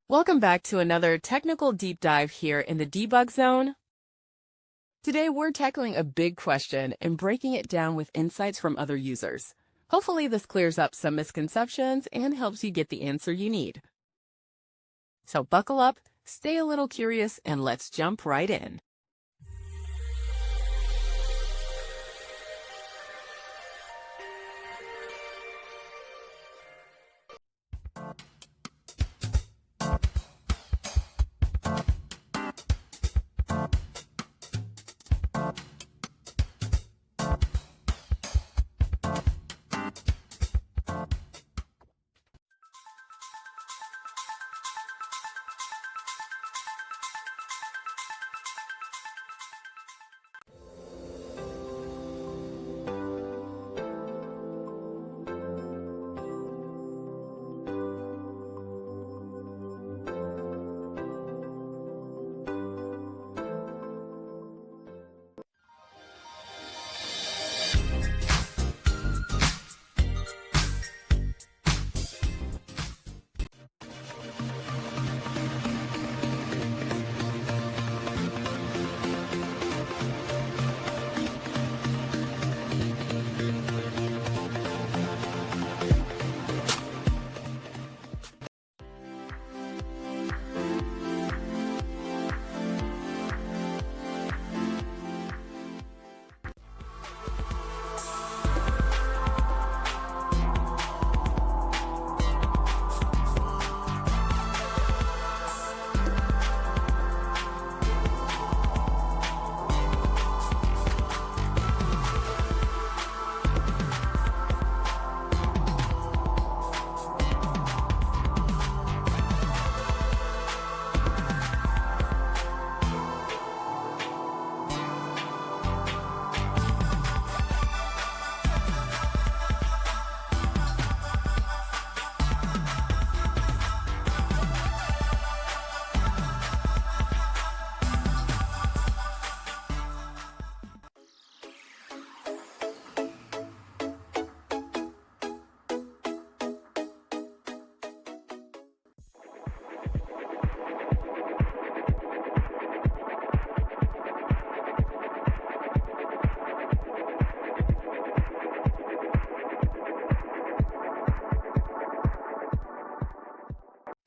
Welcome back to another technical deep dive here in the debug zone. Today we're tackling a big question and breaking it down with insights from other users. Hopefully this clears up some misconceptions and helps you get the answer you need. So buckle up, stay a little curious, and let's jump right in.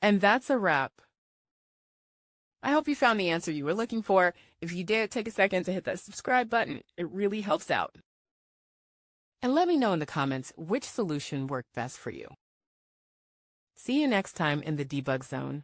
And that's a wrap. I hope you found the answer you were looking for. If you did, take a second to hit that subscribe button. It really helps out. And let me know in the comments which solution worked best for you. See you next time in the debug zone.